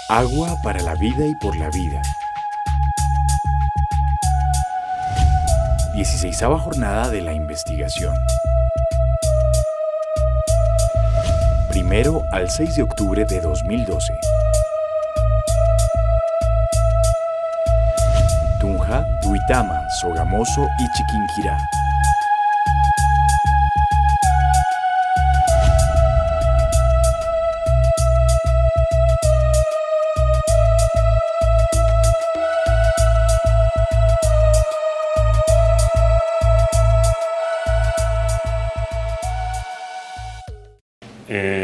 Agua para la vida y por la vida. 16ª jornada de la investigación. 1 al 6 de octubre de 2012. Tunja, Duitama, Sogamoso y Chiquinquirá.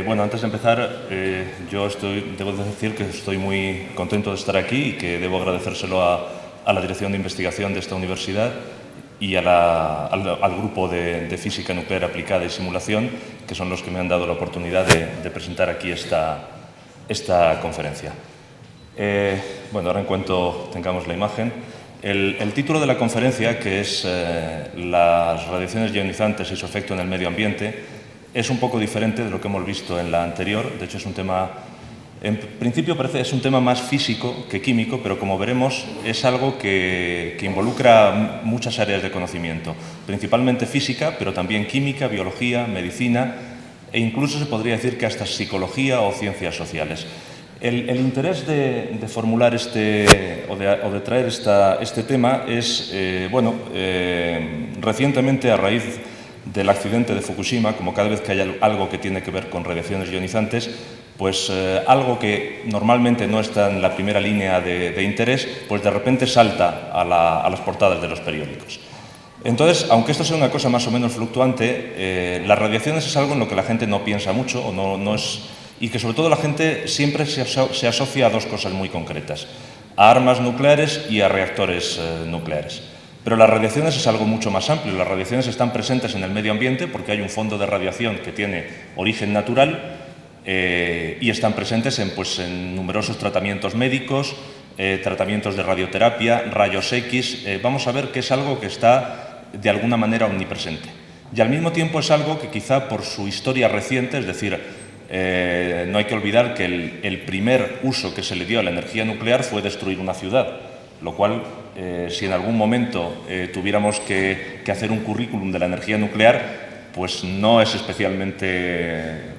Bueno, antes de empezar, debo decir que estoy muy contento de estar aquí y que debo agradecérselo a la Dirección de Investigación de esta universidad y al Grupo de Física Nuclear Aplicada y Simulación, que son los que me han dado la oportunidad de presentar aquí esta conferencia. Bueno, ahora en cuanto tengamos la imagen, el título de la conferencia, que es las radiaciones ionizantes y su efecto en el medio ambiente, es un poco diferente de lo que hemos visto en la anterior. De hecho, es un tema, en principio es un tema más físico que químico, pero como veremos es algo que involucra muchas áreas de conocimiento, principalmente física, pero también química, biología, medicina e incluso se podría decir que hasta psicología o ciencias sociales. El interés de formular o de traer este tema es, recientemente a raíz del accidente de Fukushima, como cada vez que hay algo que tiene que ver con radiaciones ionizantes, pues algo que normalmente no está en la primera línea de interés, pues de repente salta a las portadas de los periódicos. Entonces, aunque esto sea una cosa más o menos fluctuante, las radiaciones es algo en lo que la gente no piensa mucho y que sobre todo la gente siempre se asocia a dos cosas muy concretas: a armas nucleares y a reactores nucleares. Pero las radiaciones es algo mucho más amplio. Las radiaciones están presentes en el medio ambiente porque hay un fondo de radiación que tiene origen natural y están presentes en numerosos tratamientos médicos, tratamientos de radioterapia, rayos X. Vamos a ver que es algo que está de alguna manera omnipresente. Y al mismo tiempo es algo que quizá por su historia reciente, es decir, no hay que olvidar que el primer uso que se le dio a la energía nuclear fue destruir una ciudad, lo cual, si en algún momento tuviéramos que hacer un currículum de la energía nuclear, pues no es especialmente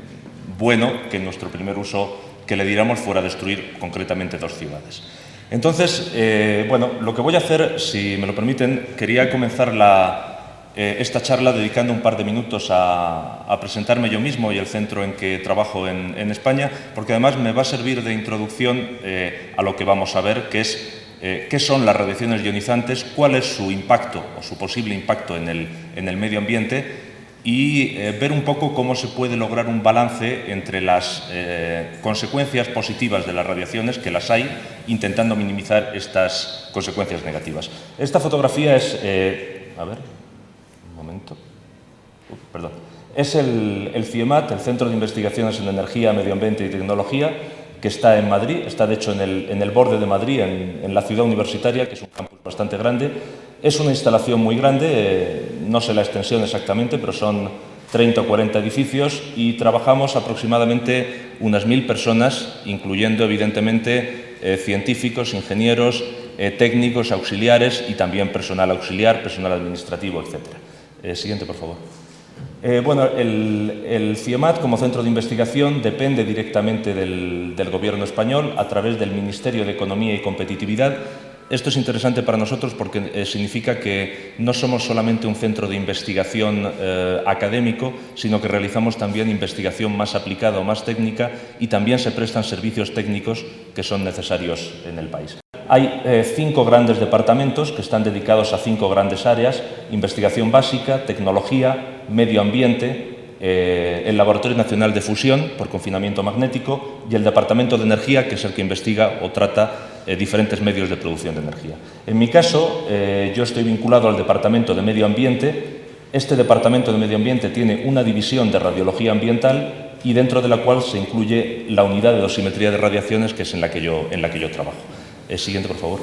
bueno que nuestro primer uso que le diéramos fuera destruir concretamente dos ciudades. Entonces, lo que voy a hacer, si me lo permiten, quería comenzar esta charla dedicando un par de minutos a presentarme yo mismo y el centro en que trabajo en España, porque además me va a servir de introducción a lo que vamos a ver, que es qué son las radiaciones ionizantes, cuál es su impacto o su posible impacto en el medio ambiente y ver un poco cómo se puede lograr un balance entre las consecuencias positivas de las radiaciones, que las hay, intentando minimizar estas consecuencias negativas. Esta fotografía es, es el CIEMAT, el Centro de Investigaciones en Energía, Medio Ambiente y Tecnología, que está en Madrid, está de hecho en el borde de Madrid, en la ciudad universitaria, que es un campus bastante grande. Es una instalación muy grande, no sé la extensión exactamente, pero son 30 o 40 edificios y trabajamos aproximadamente unas 1000 personas, incluyendo evidentemente científicos, ingenieros, técnicos, auxiliares y también personal auxiliar, personal administrativo, etc. Siguiente, por favor. El CIEMAT, como centro de investigación, depende directamente del Gobierno español a través del Ministerio de Economía y Competitividad. Esto es interesante para nosotros porque significa que no somos solamente un centro de investigación académico, sino que realizamos también investigación más aplicada o más técnica y también se prestan servicios técnicos que son necesarios en el país. Hay 5 grandes departamentos que están dedicados a 5 grandes áreas: investigación básica, tecnología, medio ambiente, el Laboratorio Nacional de Fusión por confinamiento magnético y el Departamento de Energía, que es el que investiga o trata diferentes medios de producción de energía. En mi caso, yo estoy vinculado al Departamento de Medio Ambiente. Este Departamento de Medio Ambiente tiene una división de radiología ambiental y dentro de la cual se incluye la unidad de dosimetría de radiaciones, que es en la que yo trabajo. Siguiente, por favor.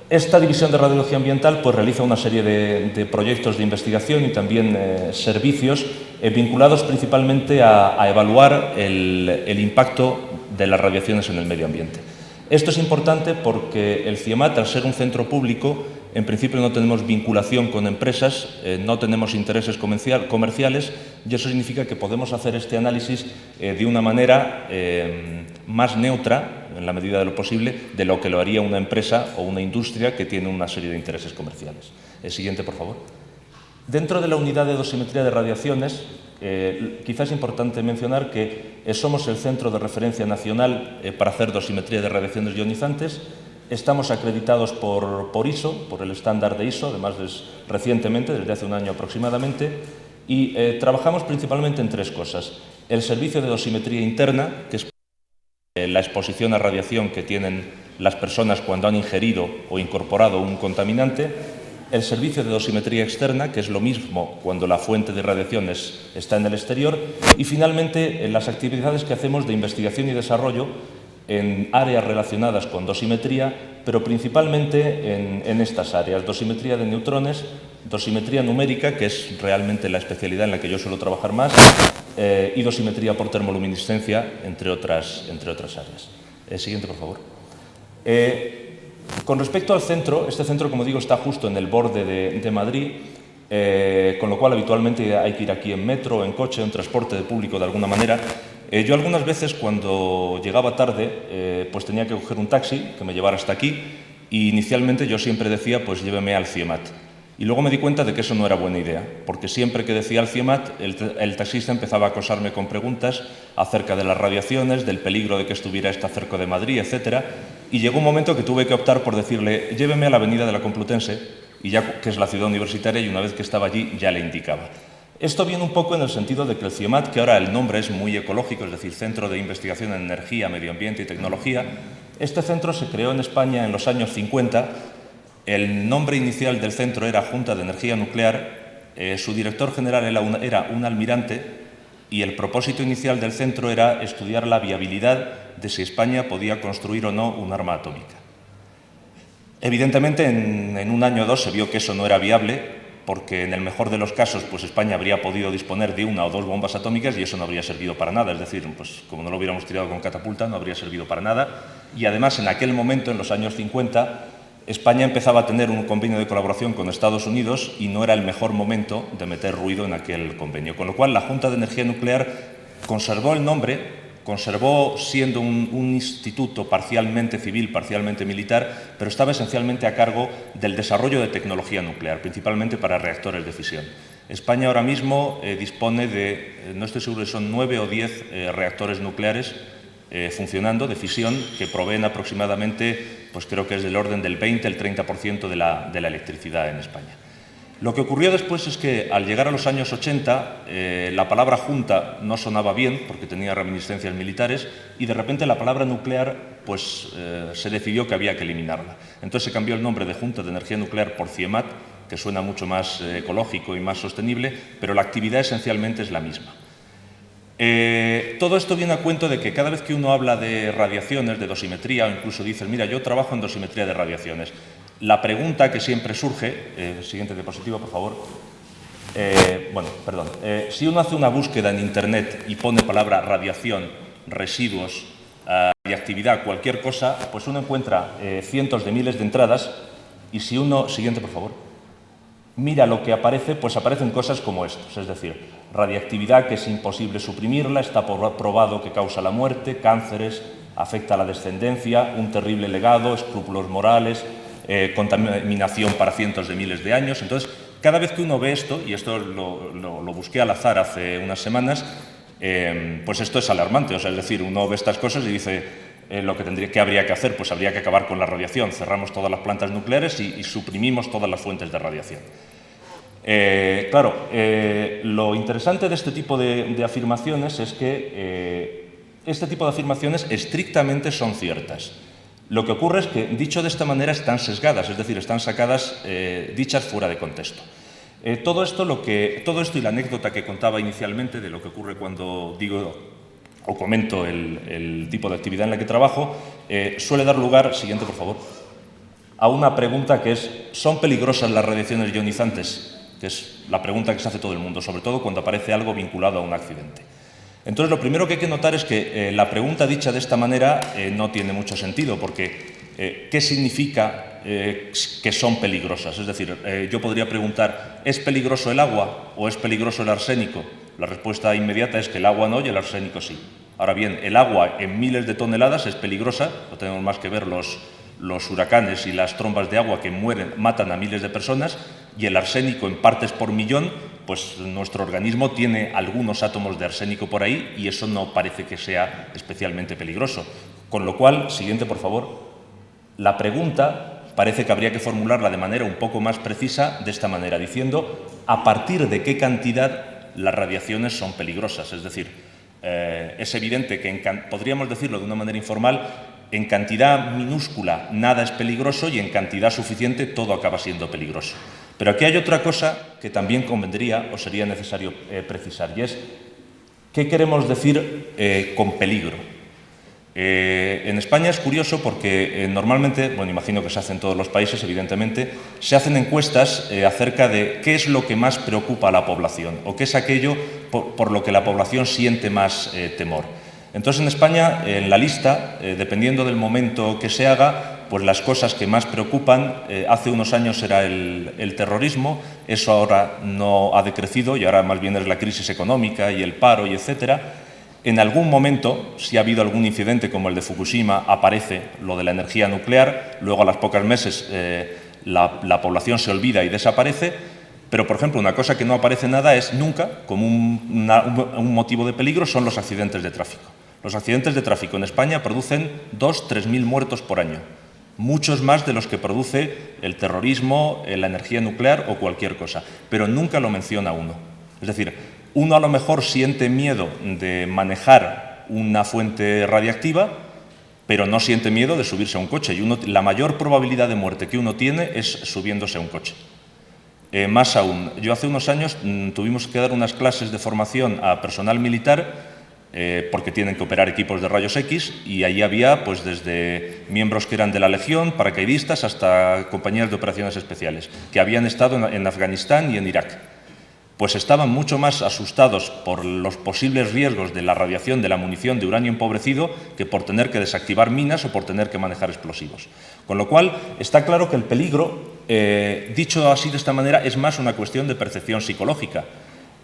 Esta división de radiología ambiental realiza una serie de proyectos de investigación y también servicios vinculados principalmente a evaluar el impacto de las radiaciones en el medio ambiente. Esto es importante porque el CIEMAT, al ser un centro público, en principio no tenemos vinculación con empresas, no tenemos intereses comerciales, y eso significa que podemos hacer este análisis de una manera más neutra, en la medida de lo posible, de lo que lo haría una empresa o una industria que tiene una serie de intereses comerciales. El siguiente, por favor. Dentro de la unidad de dosimetría de radiaciones, quizás es importante mencionar que somos el centro de referencia nacional para hacer dosimetría de radiaciones ionizantes. Estamos acreditados por ISO, por el estándar de ISO, además recientemente, desde hace un año aproximadamente, y trabajamos principalmente en tres cosas. El servicio de dosimetría interna, que es la exposición a radiación que tienen las personas cuando han ingerido o incorporado un contaminante. El servicio de dosimetría externa, que es lo mismo cuando la fuente de radiaciones está en el exterior. Y finalmente, las actividades que hacemos de investigación y desarrollo en áreas relacionadas con dosimetría, pero principalmente en estas áreas: dosimetría de neutrones, dosimetría numérica, que es realmente la especialidad en la que yo suelo trabajar más, y dosimetría por termoluminiscencia, entre otras áreas. Siguiente, por favor. Con respecto al centro, este centro, como digo, está justo en el borde de Madrid, con lo cual habitualmente hay que ir aquí en metro, en coche, en transporte público de alguna manera. Yo algunas veces, cuando llegaba tarde, pues tenía que coger un taxi que me llevara hasta aquí, y inicialmente yo siempre decía, pues lléveme al CIEMAT. Y luego me di cuenta de que eso no era buena idea, porque siempre que decía al CIEMAT, el taxista empezaba a acosarme con preguntas acerca de las radiaciones, del peligro de que estuviera cerca de Madrid, etc. Y llegó un momento que tuve que optar por decirle, lléveme a la avenida de la Complutense, y ya que es la ciudad universitaria, y una vez que estaba allí ya le indicaba. Esto viene un poco en el sentido de que el CIEMAT, que ahora el nombre es muy ecológico, es decir, Centro de Investigación en Energía, Medio Ambiente y Tecnología, este centro se creó en España en los años 50. El nombre inicial del centro era Junta de Energía Nuclear, su director general era un almirante, y el propósito inicial del centro era estudiar la viabilidad de si España podía construir o no un arma atómica. Evidentemente, en un año o dos se vio que eso no era viable, porque en el mejor de los casos, pues España habría podido disponer de una o dos bombas atómicas y eso no habría servido para nada. Es decir, pues como no lo hubiéramos tirado con catapulta, no habría servido para nada. Y además, en aquel momento, en los años 50, España empezaba a tener un convenio de colaboración con Estados Unidos y no era el mejor momento de meter ruido en aquel convenio. Con lo cual, la Junta de Energía Nuclear conservó el nombre, conservó siendo un instituto parcialmente civil, parcialmente militar, pero estaba esencialmente a cargo del desarrollo de tecnología nuclear, principalmente para reactores de fisión. España ahora mismo dispone de, no estoy seguro si son 9 o 10 reactores nucleares funcionando de fisión, que proveen aproximadamente, pues creo que es del orden del 20 al 30% de la electricidad en España. Lo que ocurrió después es que, al llegar a los años 80, la palabra junta no sonaba bien, porque tenía reminiscencias militares, y de repente la palabra nuclear pues, se decidió que había que eliminarla. Entonces se cambió el nombre de Junta de Energía Nuclear por CIEMAT, que suena mucho más ecológico y más sostenible, pero la actividad esencialmente es la misma. Todo esto viene a cuento de que cada vez que uno habla de radiaciones, de dosimetría, o incluso dice, mira, yo trabajo en dosimetría de radiaciones, la pregunta que siempre surge, siguiente diapositiva, por favor. Si uno hace una búsqueda en Internet y pone palabra radiación, residuos, radiactividad, cualquier cosa, pues uno encuentra cientos de miles de entradas, y si uno, siguiente, por favor, mira lo que aparece, pues aparecen cosas como estos, es decir, radiactividad que es imposible suprimirla, está probado que causa la muerte, cánceres, afecta a la descendencia, un terrible legado, escrúpulos morales, contaminación para cientos de miles de años. Entonces, cada vez que uno ve esto, y esto lo busqué al azar hace unas semanas, pues esto es alarmante. O sea, es decir, uno ve estas cosas y dice, ¿qué habría que hacer? Pues habría que acabar con la radiación, cerramos todas las plantas nucleares y suprimimos todas las fuentes de radiación. Lo interesante de este tipo de afirmaciones es que este tipo de afirmaciones estrictamente son ciertas. Lo que ocurre es que, dicho de esta manera, están sesgadas, es decir, están sacadas, dichas fuera de contexto. Todo esto y la anécdota que contaba inicialmente de lo que ocurre cuando digo o comento el tipo de actividad en la que trabajo, suele dar lugar, siguiente por favor, a una pregunta que es, ¿son peligrosas las radiaciones ionizantes? Que es la pregunta que se hace todo el mundo, sobre todo cuando aparece algo vinculado a un accidente. Entonces, lo primero que hay que notar es que la pregunta dicha de esta manera no tiene mucho sentido, porque ¿qué significa que son peligrosas? Es decir, yo podría preguntar, ¿es peligroso el agua o es peligroso el arsénico? La respuesta inmediata es que el agua no y el arsénico sí. Ahora bien, el agua en miles de toneladas es peligrosa, no tenemos más que ver los huracanes y las trombas de agua que matan a miles de personas, y el arsénico en partes por millón, pues nuestro organismo tiene algunos átomos de arsénico por ahí y eso no parece que sea especialmente peligroso. Con lo cual, siguiente por favor, la pregunta parece que habría que formularla de manera un poco más precisa de esta manera, diciendo a partir de qué cantidad las radiaciones son peligrosas. Es decir, es evidente que, podríamos decirlo de una manera informal, en cantidad minúscula nada es peligroso y en cantidad suficiente todo acaba siendo peligroso. Pero aquí hay otra cosa que también convendría o sería necesario precisar, y es ¿qué queremos decir con peligro? En España es curioso porque normalmente, bueno, imagino que se hace en todos los países, evidentemente, se hacen encuestas acerca de qué es lo que más preocupa a la población o qué es aquello por lo que la población siente más temor. Entonces, en España, en la lista, dependiendo del momento que se haga, pues las cosas que más preocupan, hace unos años era el terrorismo, eso ahora no ha decrecido y ahora más bien es la crisis económica y el paro y etcétera. En algún momento, si ha habido algún incidente como el de Fukushima, aparece lo de la energía nuclear, luego a los pocos meses la población se olvida y desaparece, pero, por ejemplo, una cosa que no aparece nada es nunca, como un motivo de peligro, son los accidentes de tráfico. Los accidentes de tráfico en España producen 2.000–3.000 muertos por año, muchos más de los que produce el terrorismo, la energía nuclear o cualquier cosa, pero nunca lo menciona uno. Es decir, uno a lo mejor siente miedo de manejar una fuente radiactiva, pero no siente miedo de subirse a un coche. Y la mayor probabilidad de muerte que uno tiene es subiéndose a un coche. Más aún, yo hace unos años tuvimos que dar unas clases de formación a personal militar porque tienen que operar equipos de rayos X y allí había pues desde miembros que eran de la Legión, paracaidistas, hasta compañías de operaciones especiales que habían estado en Afganistán y en Irak. Pues estaban mucho más asustados por los posibles riesgos de la radiación de la munición de uranio empobrecido que por tener que desactivar minas o por tener que manejar explosivos. Con lo cual, está claro que el peligro, dicho así de esta manera, es más una cuestión de percepción psicológica.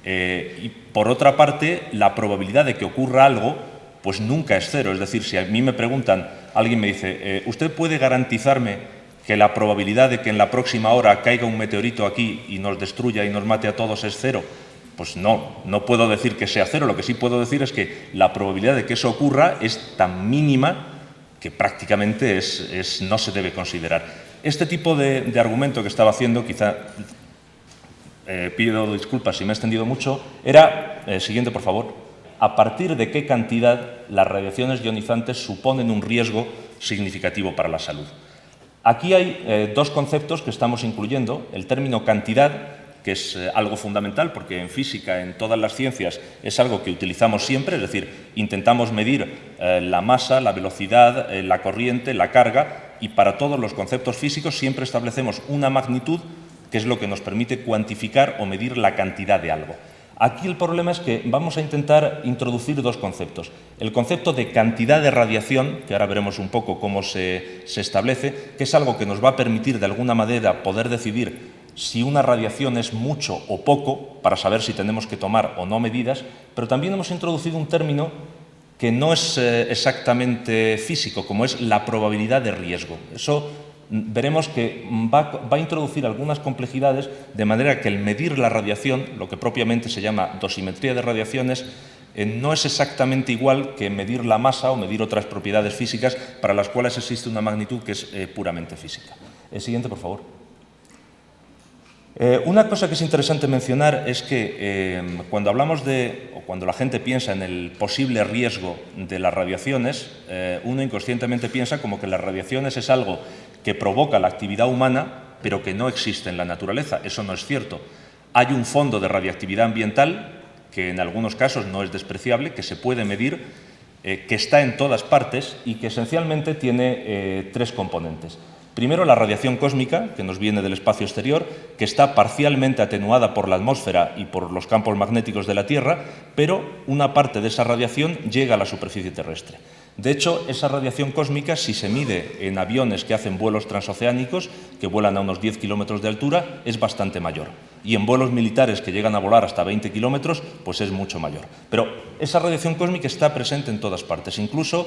Y por otra parte, la probabilidad de que ocurra algo, pues nunca es cero. Es decir, si a mí me preguntan, alguien me dice, ¿usted puede garantizarme que la probabilidad de que en la próxima hora caiga un meteorito aquí y nos destruya y nos mate a todos es cero? Pues no puedo decir que sea cero. Lo que sí puedo decir es que la probabilidad de que eso ocurra es tan mínima que prácticamente no se debe considerar. Este tipo de argumento que estaba haciendo, quizá pido disculpas si me he extendido mucho, era, siguiente por favor, a partir de qué cantidad las radiaciones ionizantes suponen un riesgo significativo para la salud. Aquí hay dos conceptos que estamos incluyendo, el término cantidad, que es algo fundamental porque en física, en todas las ciencias, es algo que utilizamos siempre, es decir, intentamos medir la masa, la velocidad, la corriente, la carga, y para todos los conceptos físicos siempre establecemos una magnitud que es lo que nos permite cuantificar o medir la cantidad de algo. Aquí el problema es que vamos a intentar introducir dos conceptos. El concepto de cantidad de radiación, que ahora veremos un poco cómo se establece, que es algo que nos va a permitir de alguna manera poder decidir si una radiación es mucho o poco, para saber si tenemos que tomar o no medidas, pero también hemos introducido un término que no es exactamente físico, como es la probabilidad de riesgo. Eso veremos que va a introducir algunas complejidades, de manera que el medir la radiación, lo que propiamente se llama dosimetría de radiaciones, no es exactamente igual que medir la masa o medir otras propiedades físicas para las cuales existe una magnitud que es puramente física. El siguiente, por favor. Una cosa que es interesante mencionar es que cuando hablamos o cuando la gente piensa en el posible riesgo de las radiaciones, uno inconscientemente piensa como que las radiaciones es algo que provoca la actividad humana, pero que no existe en la naturaleza. Eso no es cierto. Hay un fondo de radiactividad ambiental, que en algunos casos no es despreciable, que se puede medir, que está en todas partes y que esencialmente tiene tres componentes. Primero, la radiación cósmica, que nos viene del espacio exterior, que está parcialmente atenuada por la atmósfera y por los campos magnéticos de la Tierra, pero una parte de esa radiación llega a la superficie terrestre. De hecho, esa radiación cósmica, si se mide en aviones que hacen vuelos transoceánicos, que vuelan a unos 10 kilómetros de altura, es bastante mayor. Y en vuelos militares que llegan a volar hasta 20 kilómetros, pues es mucho mayor. Pero esa radiación cósmica está presente en todas partes. Incluso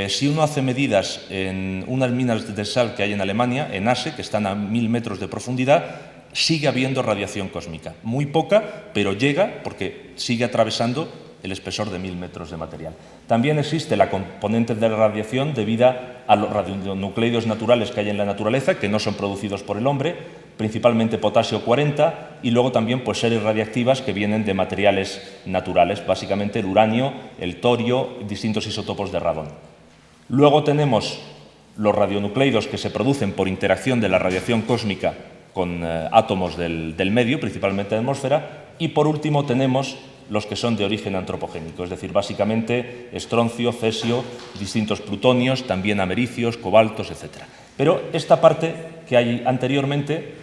si uno hace medidas en unas minas de sal que hay en Alemania, en Ase, que están a 1000 metros de profundidad, sigue habiendo radiación cósmica. Muy poca, pero llega porque sigue atravesando el espesor de 1000 metros de material. También existe la componente de radiación debida a los radionucleidos naturales que hay en la naturaleza, que no son producidos por el hombre, principalmente potasio 40, y luego también pues, series radiactivas que vienen de materiales naturales, básicamente el uranio, el torio, distintos isótopos de radón. Luego tenemos los radionucleidos que se producen por interacción de la radiación cósmica con átomos del medio, principalmente de la atmósfera, y por último tenemos los que son de origen antropogénico, es decir, básicamente estroncio, cesio, distintos plutonios, también americios, cobaltos, etc. Pero esta parte que hay anteriormente,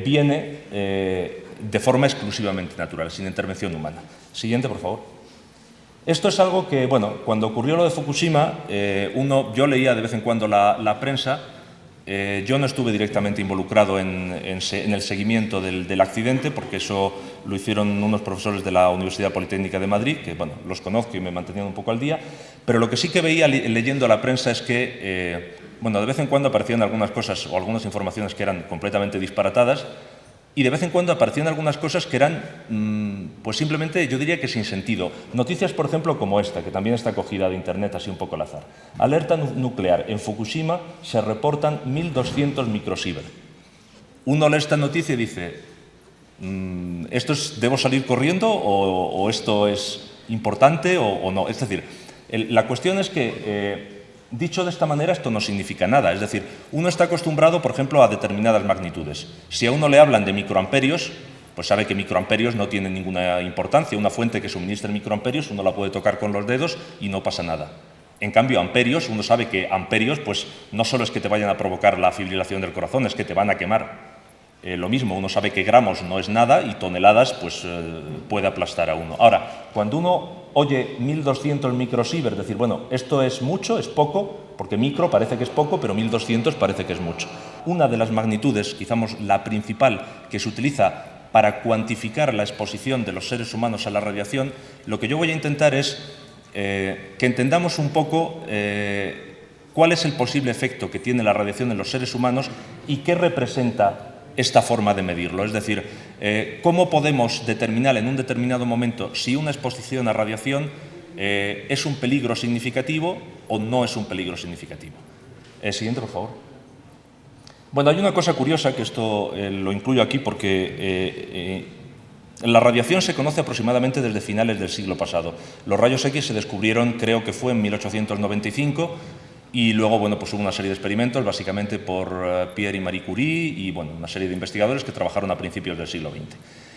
viene de forma exclusivamente natural, sin intervención humana. Siguiente, por favor. Esto es algo que, bueno, cuando ocurrió lo de Fukushima, yo leía de vez en cuando la prensa. Yo no estuve directamente involucrado en el seguimiento del accidente, porque eso lo hicieron unos profesores de la Universidad Politécnica de Madrid, que bueno, los conozco y me mantenían un poco al día, pero lo que sí que veía leyendo la prensa es que bueno, de vez en cuando aparecían algunas cosas o algunas informaciones que eran completamente disparatadas, y de vez en cuando aparecían algunas cosas que eran, pues simplemente, yo diría que sin sentido. Noticias, por ejemplo, como esta, que también está cogida de Internet, así un poco al azar. Alerta nuclear. En Fukushima se reportan 1.200 microsievert. Uno lee esta noticia y dice, ¿debo salir corriendo o esto es importante o no? Es decir, la cuestión es que dicho de esta manera, esto no significa nada. Es decir, uno está acostumbrado, por ejemplo, a determinadas magnitudes. Si a uno le hablan de microamperios, pues sabe que microamperios no tienen ninguna importancia. Una fuente que suministre microamperios, uno la puede tocar con los dedos y no pasa nada. En cambio, amperios, uno sabe que amperios, pues no solo es que te vayan a provocar la fibrilación del corazón, es que te van a quemar. Lo mismo, uno sabe que gramos no es nada y toneladas pues puede aplastar a uno. Ahora, cuando uno oye 1.200 microsievert, decir, bueno, esto es mucho, es poco, porque micro parece que es poco, pero 1.200 parece que es mucho. Una de las magnitudes, quizás la principal, que se utiliza para cuantificar la exposición de los seres humanos a la radiación, lo que yo voy a intentar es que entendamos un poco cuál es el posible efecto que tiene la radiación en los seres humanos y qué representa esta forma de medirlo. Es decir, cómo podemos determinar en un determinado momento si una exposición a radiación es un peligro significativo o no es un peligro significativo. Siguiente, por favor. Bueno, hay una cosa curiosa, que esto lo incluyo aquí porque la radiación se conoce aproximadamente desde finales del siglo pasado. Los rayos X se descubrieron, creo que fue en 1895, y luego, bueno, pues hubo una serie de experimentos, básicamente por Pierre y Marie Curie y, bueno, una serie de investigadores que trabajaron a principios del siglo XX.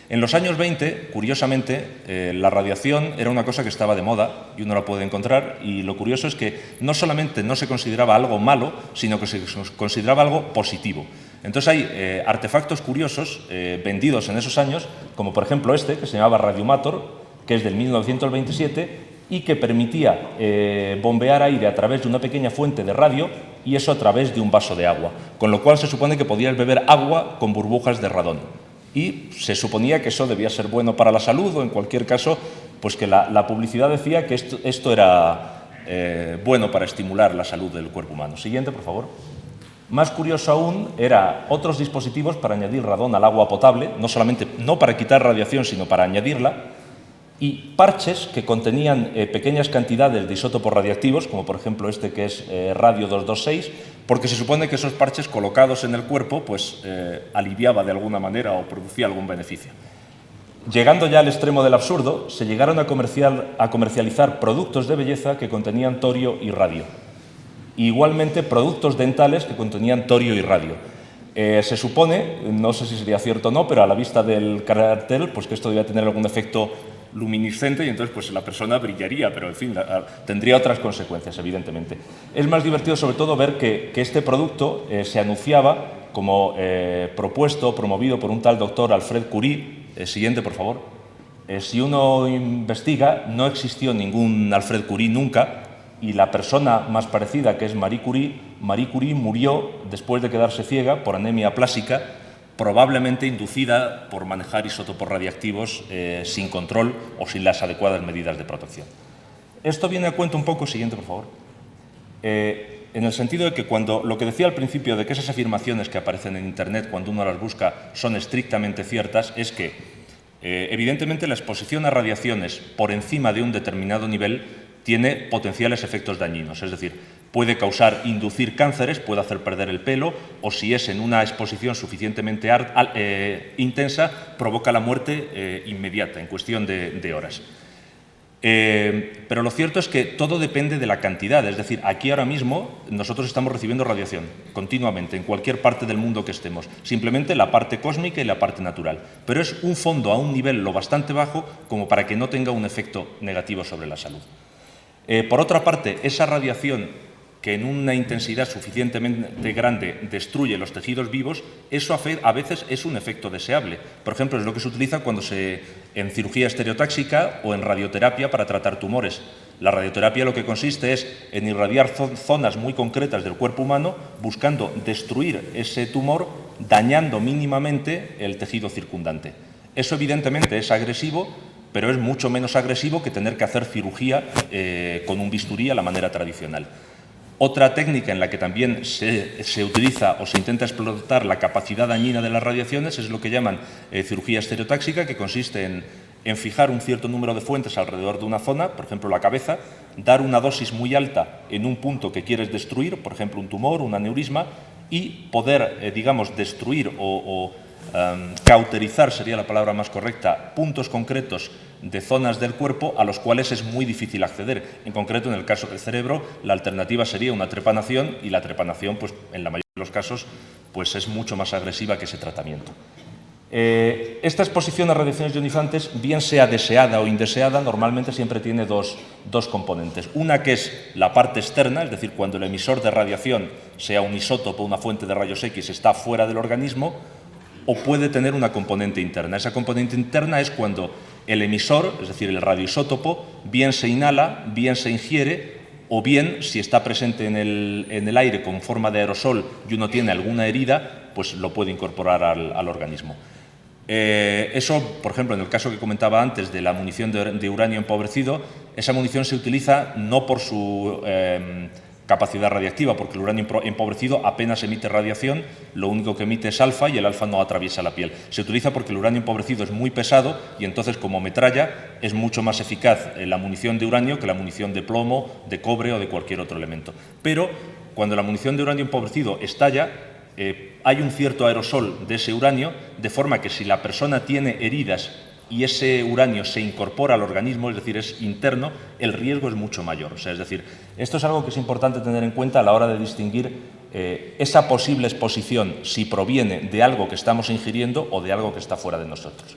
En los años 20, curiosamente, la radiación era una cosa que estaba de moda y uno la puede encontrar, y lo curioso es que no solamente no se consideraba algo malo, sino que se consideraba algo positivo. Entonces hay artefactos curiosos vendidos en esos años, como por ejemplo este, que se llamaba Radiomator, que es del 1927, y que permitía bombear aire a través de una pequeña fuente de radio, y eso a través de un vaso de agua, con lo cual se supone que podías beber agua con burbujas de radón. Y se suponía que eso debía ser bueno para la salud, o en cualquier caso, pues que la publicidad decía que esto era bueno para estimular la salud del cuerpo humano. Siguiente, por favor. Más curioso aún era otros dispositivos para añadir radón al agua potable, no solamente no para quitar radiación, sino para añadirla, y parches que contenían pequeñas cantidades de isótopos radiactivos, como por ejemplo este que es radio 226, porque se supone que esos parches colocados en el cuerpo pues aliviaba de alguna manera o producía algún beneficio. Llegando ya al extremo del absurdo, se llegaron a comercializar productos de belleza que contenían torio y radio. Igualmente productos dentales que contenían torio y radio. Se supone, no sé si sería cierto o no, pero a la vista del cartel, pues que esto debía tener algún efecto luminiscente y entonces pues la persona brillaría, pero en fin, tendría otras consecuencias, evidentemente. Es más divertido sobre todo ver que este producto se anunciaba como propuesto, promovido por un tal doctor Alfred Curie. Siguiente, por favor. Si uno investiga, no existió ningún Alfred Curie nunca, y la persona más parecida, que es Marie Curie murió después de quedarse ciega por anemia plásica, probablemente inducida por manejar isótopos radiactivos sin control o sin las adecuadas medidas de protección. Esto viene a cuento un poco, siguiente por favor, en el sentido de que cuando lo que decía al principio de que esas afirmaciones que aparecen en Internet cuando uno las busca son estrictamente ciertas, es que evidentemente la exposición a radiaciones por encima de un determinado nivel tiene potenciales efectos dañinos, es decir, puede inducir cánceres, puede hacer perder el pelo, o si es en una exposición suficientemente intensa, provoca la muerte inmediata, en cuestión de horas. Pero lo cierto es que todo depende de la cantidad, es decir, aquí ahora mismo nosotros estamos recibiendo radiación continuamente, en cualquier parte del mundo que estemos, simplemente la parte cósmica y la parte natural, pero es un fondo a un nivel lo bastante bajo como para que no tenga un efecto negativo sobre la salud. Por otra parte, esa radiación que en una intensidad suficientemente grande destruye los tejidos vivos, eso a veces es un efecto deseable. Por ejemplo, es lo que se utiliza en cirugía estereotáxica o en radioterapia para tratar tumores. La radioterapia lo que consiste es en irradiar zonas muy concretas del cuerpo humano buscando destruir ese tumor, dañando mínimamente el tejido circundante. Eso evidentemente es agresivo, pero es mucho menos agresivo que tener que hacer cirugía con un bisturí a la manera tradicional. Otra técnica en la que también se utiliza o se intenta explotar la capacidad dañina de las radiaciones es lo que llaman cirugía estereotáxica, que consiste en fijar un cierto número de fuentes alrededor de una zona, por ejemplo la cabeza, dar una dosis muy alta en un punto que quieres destruir, por ejemplo un tumor, un aneurisma, y poder, digamos, destruir o cauterizar, sería la palabra más correcta, puntos concretos de zonas del cuerpo a los cuales es muy difícil acceder. En concreto, en el caso del cerebro, la alternativa sería una trepanación y la trepanación, pues, en la mayoría de los casos, pues, es mucho más agresiva que ese tratamiento. Esta exposición a radiaciones ionizantes, bien sea deseada o indeseada, normalmente siempre tiene dos componentes. Una que es la parte externa, es decir, cuando el emisor de radiación, sea un isótopo o una fuente de rayos X, está fuera del organismo, o puede tener una componente interna. Esa componente interna es cuando el emisor, es decir, el radioisótopo, bien se inhala, bien se ingiere, o bien, si está presente en el aire con forma de aerosol y uno tiene alguna herida, pues lo puede incorporar al organismo. Eso, por ejemplo, en el caso que comentaba antes de la munición de uranio empobrecido, esa munición se utiliza no por su capacidad radiactiva, porque el uranio empobrecido apenas emite radiación, lo único que emite es alfa y el alfa no atraviesa la piel. Se utiliza porque el uranio empobrecido es muy pesado y entonces como metralla es mucho más eficaz la munición de uranio que la munición de plomo, de cobre o de cualquier otro elemento. Pero cuando la munición de uranio empobrecido estalla, hay un cierto aerosol de ese uranio, de forma que si la persona tiene heridas y ese uranio se incorpora al organismo, es decir, es interno, el riesgo es mucho mayor. O sea, es decir, esto es algo que es importante tener en cuenta a la hora de distinguir esa posible exposición, si proviene de algo que estamos ingiriendo o de algo que está fuera de nosotros.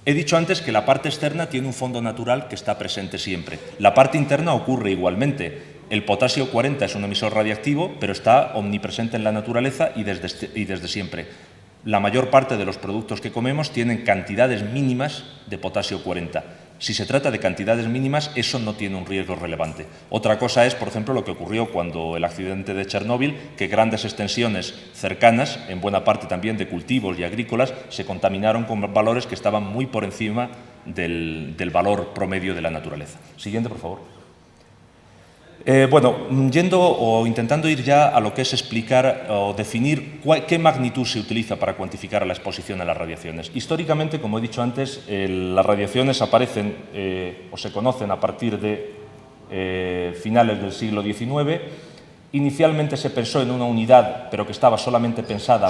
He dicho antes que la parte externa tiene un fondo natural que está presente siempre. La parte interna ocurre igualmente. El potasio 40 es un emisor radiactivo, pero está omnipresente en la naturaleza y desde siempre. La mayor parte de los productos que comemos tienen cantidades mínimas de potasio 40. Si se trata de cantidades mínimas, eso no tiene un riesgo relevante. Otra cosa es, por ejemplo, lo que ocurrió cuando el accidente de Chernóbil, que grandes extensiones cercanas, en buena parte también de cultivos y agrícolas, se contaminaron con valores que estaban muy por encima del valor promedio de la naturaleza. Siguiente, por favor. Yendo o intentando ir ya a lo que es explicar o definir qué magnitud se utiliza para cuantificar la exposición a las radiaciones. Históricamente, como he dicho antes, las radiaciones aparecen o se conocen a partir de finales del siglo XIX. Inicialmente se pensó en una unidad, pero que estaba solamente pensada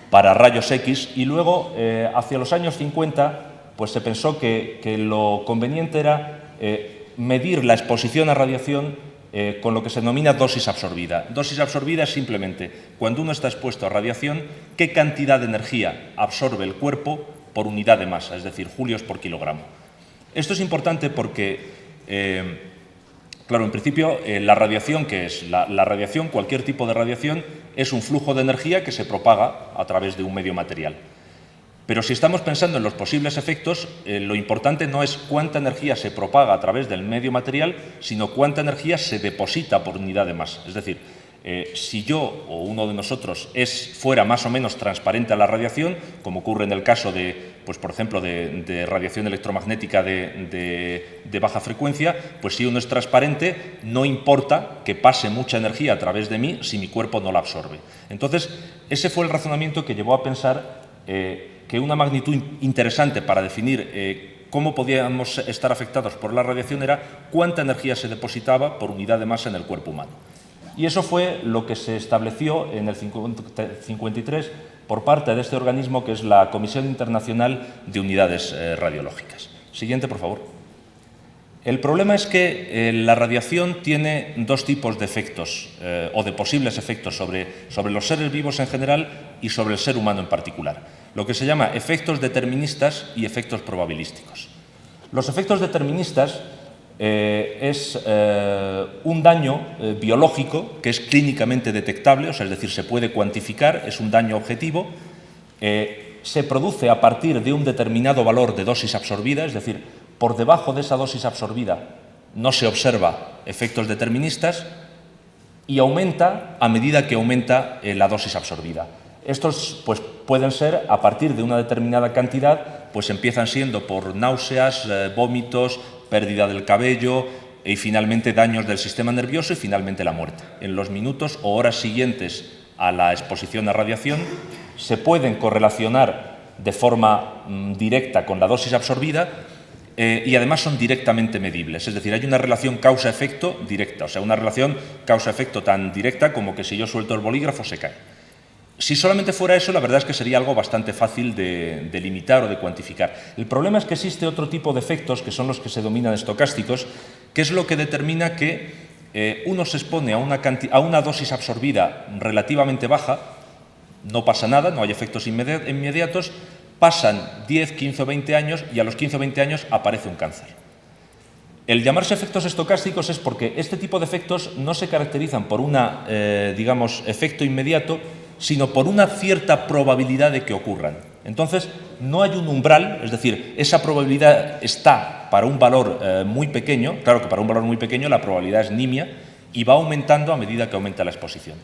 para rayos X, y luego, hacia los años 50, pues se pensó que lo conveniente era medir la exposición a radiación con lo que se denomina dosis absorbida. Dosis absorbida es simplemente, cuando uno está expuesto a radiación, qué cantidad de energía absorbe el cuerpo por unidad de masa, es decir, julios por kilogramo. Esto es importante porque, claro, en principio, la radiación, ¿qué es? La radiación, cualquier tipo de radiación, es un flujo de energía que se propaga a través de un medio material. Pero si estamos pensando en los posibles efectos, lo importante no es cuánta energía se propaga a través del medio material, sino cuánta energía se deposita por unidad de masa. Es decir, si yo o uno de nosotros fuera más o menos transparente a la radiación, como ocurre en el caso de, pues, por ejemplo, de radiación electromagnética de baja frecuencia, pues si uno es transparente, no importa que pase mucha energía a través de mí si mi cuerpo no la absorbe. Entonces, ese fue el razonamiento que llevó a pensar que una magnitud interesante para definir cómo podíamos estar afectados por la radiación era cuánta energía se depositaba por unidad de masa en el cuerpo humano. Y eso fue lo que se estableció en el 53 por parte de este organismo, que es la Comisión Internacional de Unidades Radiológicas. Siguiente, por favor. El problema es que la radiación tiene dos tipos de efectos, o de posibles efectos sobre los seres vivos en general y sobre el ser humano en particular. Lo que se llama efectos deterministas y efectos probabilísticos. Los efectos deterministas es un daño biológico que es clínicamente detectable, o sea, es decir, se puede cuantificar, es un daño objetivo, se produce a partir de un determinado valor de dosis absorbida, es decir, por debajo de esa dosis absorbida no se observa efectos deterministas y aumenta a medida que aumenta la dosis absorbida. Estos pues, pueden ser, a partir de una determinada cantidad, pues empiezan siendo por náuseas, vómitos, pérdida del cabello y finalmente daños del sistema nervioso y finalmente la muerte. En los minutos o horas siguientes a la exposición a radiación se pueden correlacionar de forma directa con la dosis absorbida y además son directamente medibles. Es decir, hay una relación causa-efecto directa, o sea, una relación causa-efecto tan directa como que si yo suelto el bolígrafo se cae. Si solamente fuera eso, la verdad es que sería algo bastante fácil de limitar o de cuantificar. El problema es que existe otro tipo de efectos, que son los que se denominan estocásticos, que es lo que determina que uno se expone a una dosis absorbida relativamente baja, no pasa nada, no hay efectos inmediatos, pasan 10, 15 o 20 años y a los 15 o 20 años aparece un cáncer. El llamarse efectos estocásticos es porque este tipo de efectos no se caracterizan por una, digamos, efecto inmediato, sino por una cierta probabilidad de que ocurran. Entonces, no hay un umbral, es decir, esa probabilidad está para un valor muy pequeño, claro que para un valor muy pequeño la probabilidad es nimia y va aumentando a medida que aumenta la exposición.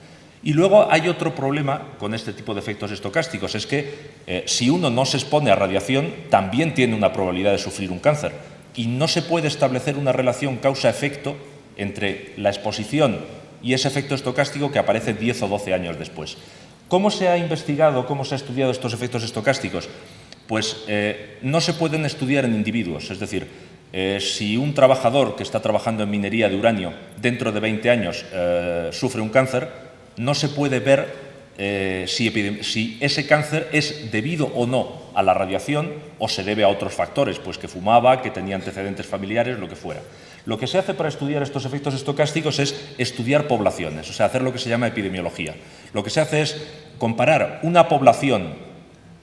Y luego hay otro problema con este tipo de efectos estocásticos, es que si uno no se expone a radiación, también tiene una probabilidad de sufrir un cáncer y no se puede establecer una relación causa-efecto entre la exposición y ese efecto estocástico que aparece 10 o 12 años después. ¿Cómo se ha investigado, cómo se ha estudiado estos efectos estocásticos? Pues no se pueden estudiar en individuos, es decir, si un trabajador que está trabajando en minería de uranio dentro de 20 años sufre un cáncer, no se puede ver si ese cáncer es debido o no a la radiación o se debe a otros factores, pues que fumaba, que tenía antecedentes familiares, lo que fuera. Lo que se hace para estudiar estos efectos estocásticos es estudiar poblaciones, o sea, hacer lo que se llama epidemiología. Lo que se hace es comparar una población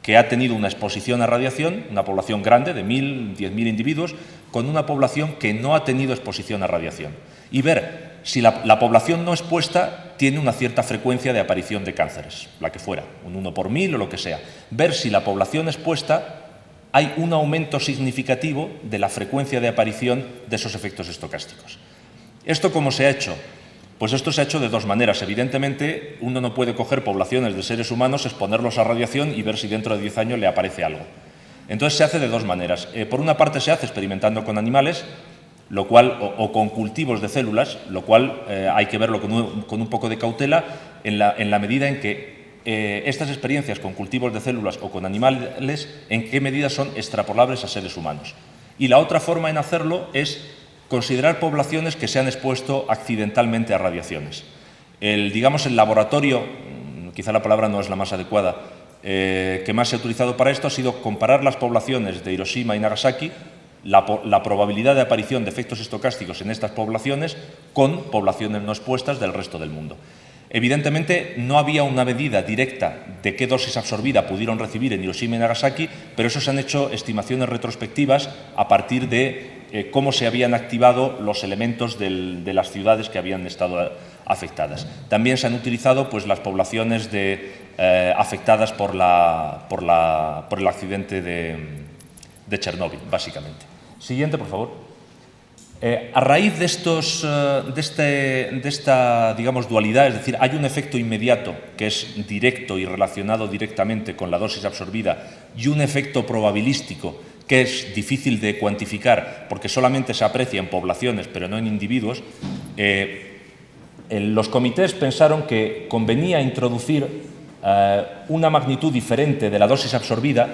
que ha tenido una exposición a radiación, una población grande de 1.000, 10.000 individuos, con una población que no ha tenido exposición a radiación y ver si la población no expuesta tiene una cierta frecuencia de aparición de cánceres, la que fuera, un 1 por 1000 o lo que sea. Ver si la población expuesta hay un aumento significativo de la frecuencia de aparición de esos efectos estocásticos. ¿Esto cómo se ha hecho? Pues esto se ha hecho de dos maneras. Evidentemente, uno no puede coger poblaciones de seres humanos, exponerlos a radiación y ver si dentro de 10 años le aparece algo. Entonces se hace de dos maneras. Por una parte se hace experimentando con animales, lo cual, o con cultivos de células, lo cual hay que verlo con un poco de cautela en la medida en que estas experiencias con cultivos de células o con animales, en qué medida son extrapolables a seres humanos. Y la otra forma en hacerlo es considerar poblaciones que se han expuesto accidentalmente a radiaciones. El laboratorio, quizá la palabra no es la más adecuada, que más se ha utilizado para esto ha sido comparar las poblaciones de Hiroshima y Nagasaki, la probabilidad de aparición de efectos estocásticos en estas poblaciones con poblaciones no expuestas del resto del mundo. Evidentemente, no había una medida directa de qué dosis absorbida pudieron recibir en Hiroshima y Nagasaki, pero eso se han hecho estimaciones retrospectivas a partir de cómo se habían activado los elementos de las ciudades que habían estado afectadas. También se han utilizado pues, las poblaciones afectadas por el accidente de Chernóbil, básicamente. Siguiente, por favor. A raíz de esta, digamos, dualidad, es decir, hay un efecto inmediato que es directo y relacionado directamente con la dosis absorbida y un efecto probabilístico que es difícil de cuantificar porque solamente se aprecia en poblaciones pero no en individuos. Los comités pensaron que convenía introducir una magnitud diferente de la dosis absorbida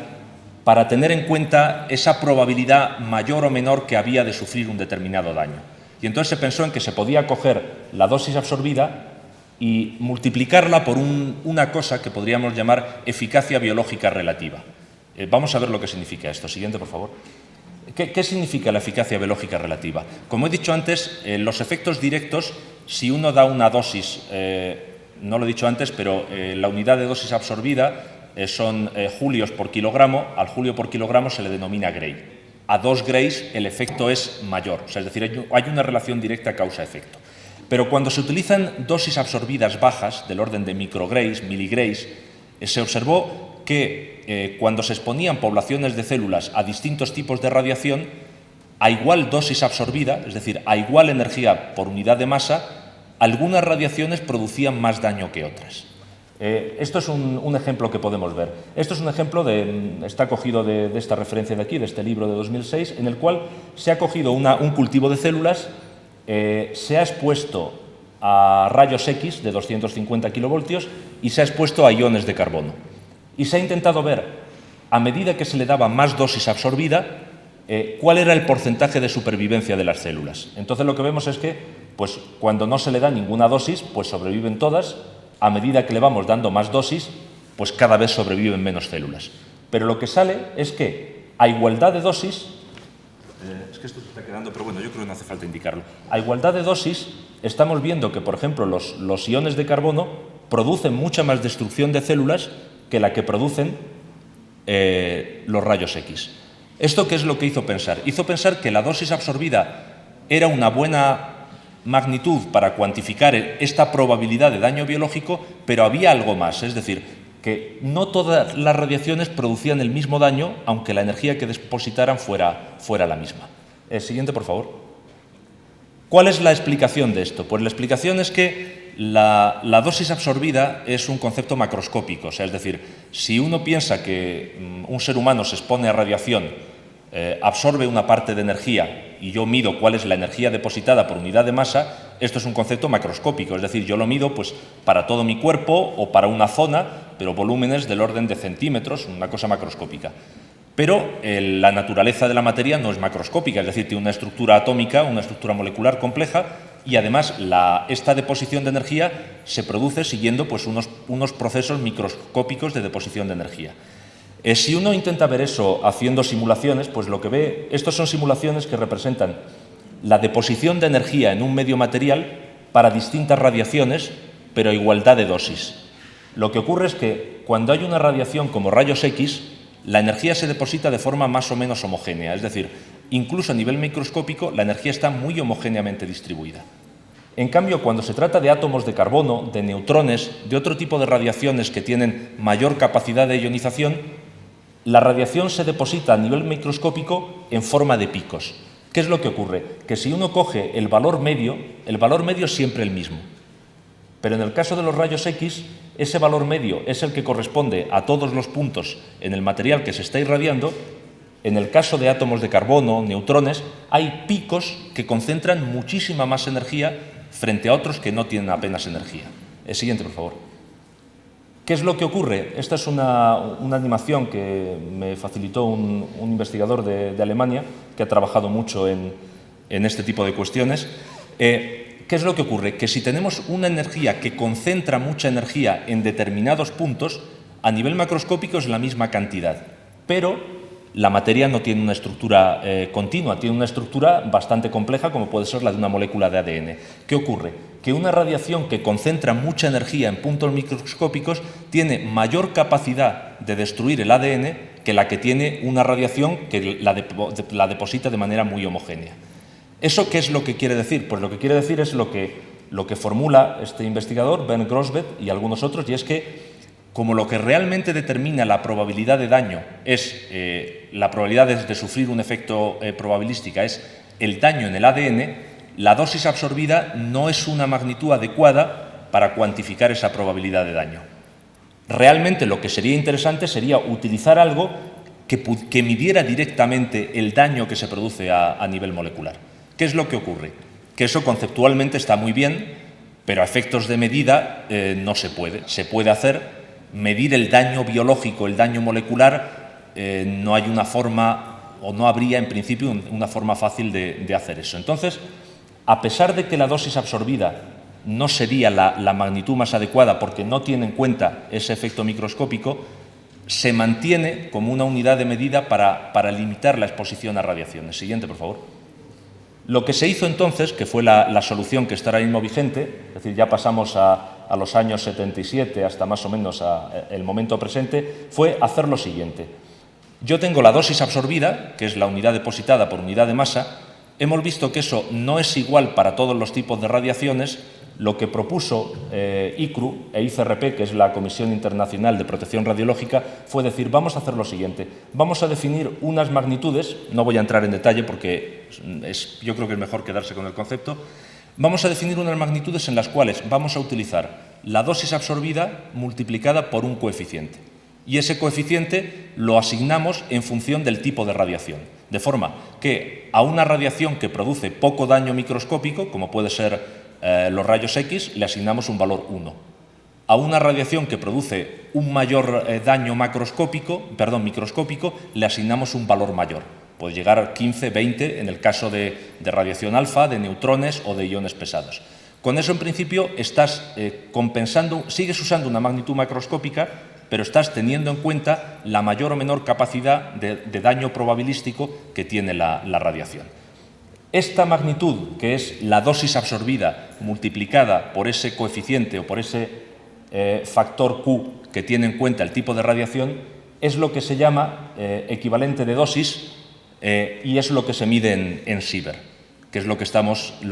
para tener en cuenta esa probabilidad mayor o menor que había de sufrir un determinado daño. Y entonces se pensó en que se podía coger la dosis absorbida y multiplicarla por una cosa que podríamos llamar eficacia biológica relativa. Vamos a ver lo que significa esto. Siguiente, por favor. ¿Qué significa la eficacia biológica relativa? Como he dicho antes, los efectos directos, si uno da una dosis, no lo he dicho antes, pero la unidad de dosis absorbida son julios por kilogramo. Al julio por kilogramo se le denomina Gray. A 2 Grays el efecto es mayor, o sea, es decir, hay una relación directa causa-efecto. Pero cuando se utilizan dosis absorbidas bajas, del orden de micrograys, miligrays, se observó que cuando se exponían poblaciones de células a distintos tipos de radiación, a igual dosis absorbida, es decir, a igual energía por unidad de masa, algunas radiaciones producían más daño que otras. Esto es un ejemplo que podemos ver. Esto es un ejemplo, está cogido de esta referencia de aquí, de este libro de 2006, en el cual se ha cogido un cultivo de células, se ha expuesto a rayos X de 250 kilovoltios y se ha expuesto a iones de carbono. Y se ha intentado ver, a medida que se le daba más dosis absorbida, cuál era el porcentaje de supervivencia de las células. Entonces lo que vemos es que pues, cuando no se le da ninguna dosis, pues sobreviven todas. A medida que le vamos dando más dosis, pues cada vez sobreviven menos células. Pero lo que sale es que a igualdad de dosis, es que esto se está quedando, pero bueno, yo creo que no hace falta indicarlo. A igualdad de dosis, estamos viendo que, por ejemplo, los iones de carbono producen mucha más destrucción de células que la que producen los rayos X. ¿Esto qué es lo que hizo pensar? Hizo pensar que la dosis absorbida era una buena magnitud para cuantificar esta probabilidad de daño biológico, pero había algo más, es decir, que no todas las radiaciones producían el mismo daño, aunque la energía que depositaran fuera la misma. Siguiente, por favor. ¿Cuál es la explicación de esto? Pues la explicación es que la dosis absorbida es un concepto macroscópico, o sea, es decir, si uno piensa que un ser humano se expone a radiación, absorbe una parte de energía y yo mido cuál es la energía depositada por unidad de masa, esto es un concepto macroscópico, es decir, yo lo mido pues, para todo mi cuerpo o para una zona, pero volúmenes del orden de centímetros, una cosa macroscópica. Pero la naturaleza de la materia no es macroscópica, es decir, tiene una estructura atómica, una estructura molecular compleja y además esta deposición de energía se produce siguiendo pues, unos procesos microscópicos de deposición de energía. Si uno intenta ver eso haciendo simulaciones, pues lo que ve, estos son simulaciones que representan la deposición de energía en un medio material para distintas radiaciones, pero a igualdad de dosis. Lo que ocurre es que cuando hay una radiación como rayos X, la energía se deposita de forma más o menos homogénea, es decir, incluso a nivel microscópico la energía está muy homogéneamente distribuida. En cambio, cuando se trata de átomos de carbono, de neutrones, de otro tipo de radiaciones que tienen mayor capacidad de ionización, la radiación se deposita a nivel microscópico en forma de picos. ¿Qué es lo que ocurre? Que si uno coge el valor medio es siempre el mismo. Pero en el caso de los rayos X, ese valor medio es el que corresponde a todos los puntos en el material que se está irradiando. En el caso de átomos de carbono, neutrones, hay picos que concentran muchísima más energía frente a otros que no tienen apenas energía. El siguiente, por favor. ¿Qué es lo que ocurre? Esta es una animación que me facilitó un investigador de Alemania que ha trabajado mucho en este tipo de cuestiones. ¿Qué es lo que ocurre? Que si tenemos una energía que concentra mucha energía en determinados puntos, a nivel macroscópico es la misma cantidad, pero la materia no tiene una estructura continua, tiene una estructura bastante compleja como puede ser la de una molécula de ADN. ¿Qué ocurre? que una radiación que concentra mucha energía en puntos microscópicos tiene mayor capacidad de destruir el ADN que la que tiene una radiación que la deposita de manera muy homogénea. ¿Eso qué es lo que quiere decir? Pues lo que quiere decir es lo que formula este investigador, Bernd Grossbeck, y algunos otros, y es que como lo que realmente determina la probabilidad de daño es la probabilidad de sufrir un efecto probabilística, es el daño en el ADN, la dosis absorbida no es una magnitud adecuada para cuantificar esa probabilidad de daño. Realmente lo que sería interesante sería utilizar algo que midiera directamente el daño que se produce a nivel molecular. ¿Qué es lo que ocurre? Que eso conceptualmente está muy bien, pero a efectos de medida no se puede. Se puede hacer, medir el daño biológico, el daño molecular, no hay una forma, o no habría en principio una forma fácil de hacer eso. Entonces, a pesar de que la dosis absorbida no sería la magnitud más adecuada porque no tiene en cuenta ese efecto microscópico, se mantiene como una unidad de medida para limitar la exposición a radiaciones. Siguiente, por favor. Lo que se hizo entonces, que fue la solución que está ahora mismo vigente, es decir, ya pasamos a los años 77 hasta más o menos el momento presente, fue hacer lo siguiente. Yo tengo la dosis absorbida, que es la unidad depositada por unidad de masa. Hemos visto que eso no es igual para todos los tipos de radiaciones. Lo que propuso ICRU e ICRP, que es la Comisión Internacional de Protección Radiológica, fue decir, vamos a hacer lo siguiente, vamos a definir unas magnitudes, no voy a entrar en detalle porque yo creo que es mejor quedarse con el concepto, vamos a definir unas magnitudes en las cuales vamos a utilizar la dosis absorbida multiplicada por un coeficiente. Y ese coeficiente lo asignamos en función del tipo de radiación, de forma que a una radiación que produce poco daño microscópico, como puede ser los rayos X, le asignamos un valor 1. A una radiación que produce un mayor daño microscópico, le asignamos un valor mayor. Puede llegar a 15, 20 en el caso de radiación alfa, de neutrones o de iones pesados. Con eso, en principio, estás compensando, sigues usando una magnitud macroscópica, pero estás teniendo en cuenta la mayor o menor capacidad de daño probabilístico que tiene la radiación. Esta magnitud, que es la dosis absorbida multiplicada por ese coeficiente o por ese factor Q que tiene en cuenta el tipo de radiación, es lo que se llama equivalente de dosis y es lo que se mide en Siever, que es lo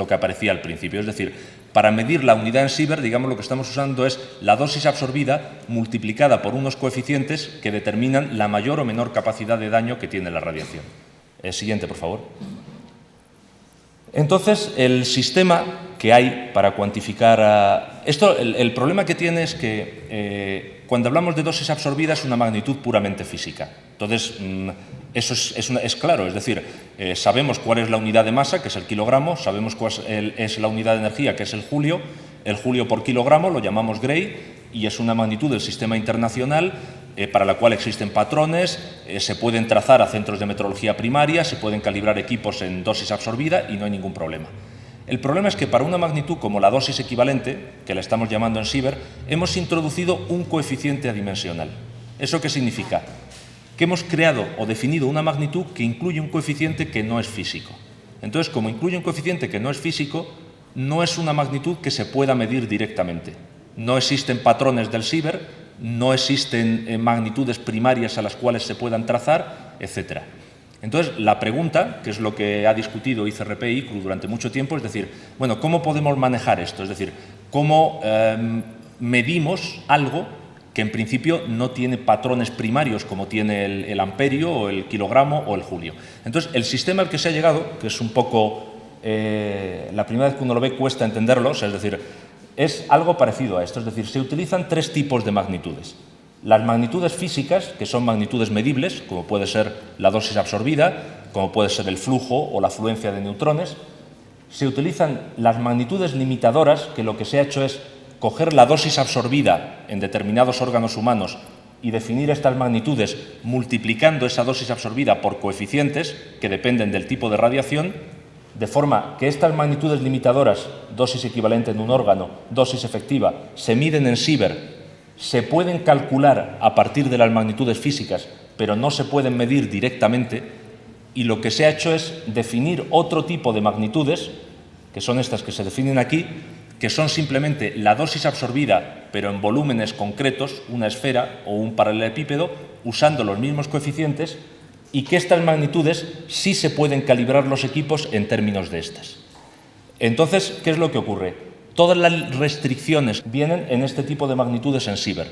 que aparecía al principio. Es decir, para medir la unidad en Siever, digamos, lo que estamos usando es la dosis absorbida multiplicada por unos coeficientes que determinan la mayor o menor capacidad de daño que tiene la radiación. Siguiente, por favor. Entonces, el sistema que hay para cuantificar esto, el problema que tiene es que cuando hablamos de dosis absorbida es una magnitud puramente física. Entonces, eso es claro, es decir, sabemos cuál es la unidad de masa, que es el kilogramo, sabemos cuál es la unidad de energía, que es el julio por kilogramo lo llamamos Gray, y es una magnitud del sistema internacional para la cual existen patrones, se pueden trazar a centros de metrología primaria, se pueden calibrar equipos en dosis absorbida y no hay ningún problema. El problema es que para una magnitud como la dosis equivalente, que la estamos llamando en Siever, hemos introducido un coeficiente adimensional. ¿Eso qué significa? Que hemos creado o definido una magnitud que incluye un coeficiente que no es físico. Entonces, como incluye un coeficiente que no es físico, no es una magnitud que se pueda medir directamente. No existen patrones del Siever, no existen magnitudes primarias a las cuales se puedan trazar, etc. Entonces, la pregunta, que es lo que ha discutido ICRP y ICRU durante mucho tiempo, es decir, bueno, ¿cómo podemos manejar esto? Es decir, ¿cómo medimos algo que en principio no tiene patrones primarios como tiene el amperio o el kilogramo o el julio? Entonces, el sistema al que se ha llegado, que es un poco, la primera vez que uno lo ve cuesta entenderlo, o sea, es decir, es algo parecido a esto, es decir, se utilizan tres tipos de magnitudes. Las magnitudes físicas, que son magnitudes medibles, como puede ser la dosis absorbida, como puede ser el flujo o la afluencia de neutrones. Se utilizan las magnitudes limitadoras, que lo que se ha hecho es coger la dosis absorbida en determinados órganos humanos y definir estas magnitudes multiplicando esa dosis absorbida por coeficientes que dependen del tipo de radiación, de forma que estas magnitudes limitadoras, dosis equivalente en un órgano, dosis efectiva, se miden en Siever, se pueden calcular a partir de las magnitudes físicas, pero no se pueden medir directamente, y lo que se ha hecho es definir otro tipo de magnitudes, que son estas que se definen aquí, que son simplemente la dosis absorbida, pero en volúmenes concretos, una esfera o un paralelepípedo, usando los mismos coeficientes, y que estas magnitudes sí se pueden calibrar los equipos en términos de estas. Entonces, ¿qué es lo que ocurre? Todas las restricciones vienen en este tipo de magnitudes en Siever.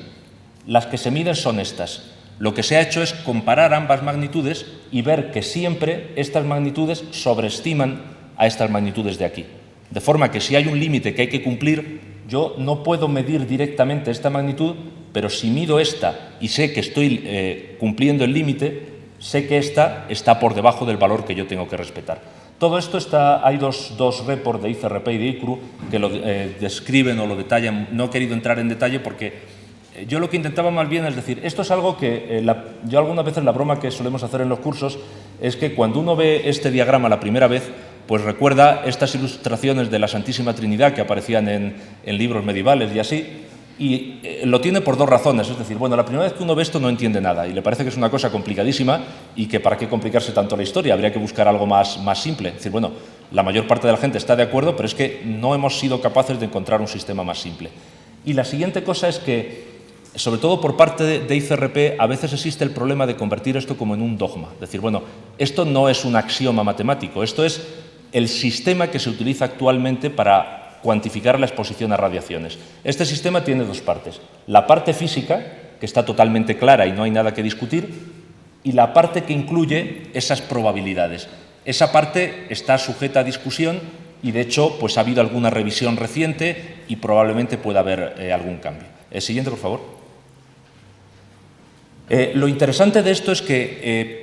Las que se miden son estas. Lo que se ha hecho es comparar ambas magnitudes y ver que siempre estas magnitudes sobreestiman a estas magnitudes de aquí. De forma que si hay un límite que hay que cumplir, yo no puedo medir directamente esta magnitud, pero si mido esta y sé que estoy cumpliendo el límite, sé que esta está por debajo del valor que yo tengo que respetar. Todo esto hay dos reports de ICRP y de ICRU que lo describen o lo detallan. No he querido entrar en detalle porque yo lo que intentaba más bien es decir, esto es algo que yo algunas veces la broma que solemos hacer en los cursos es que cuando uno ve este diagrama la primera vez, pues recuerda estas ilustraciones de la Santísima Trinidad que aparecían en libros medievales y así, y lo tiene por dos razones. Es decir, bueno, la primera vez que uno ve esto no entiende nada y le parece que es una cosa complicadísima y que para qué complicarse tanto la historia, habría que buscar algo más simple. Es decir, bueno, la mayor parte de la gente está de acuerdo, pero es que no hemos sido capaces de encontrar un sistema más simple. Y la siguiente cosa es que, sobre todo por parte de ICRP, a veces existe el problema de convertir esto como en un dogma. Es decir, bueno, esto no es un axioma matemático, esto es el sistema que se utiliza actualmente para cuantificar la exposición a radiaciones. Este sistema tiene dos partes. La parte física, que está totalmente clara y no hay nada que discutir, y la parte que incluye esas probabilidades. Esa parte está sujeta a discusión y, de hecho, pues ha habido alguna revisión reciente y probablemente pueda haber algún cambio. El siguiente, por favor. Lo interesante de esto es que,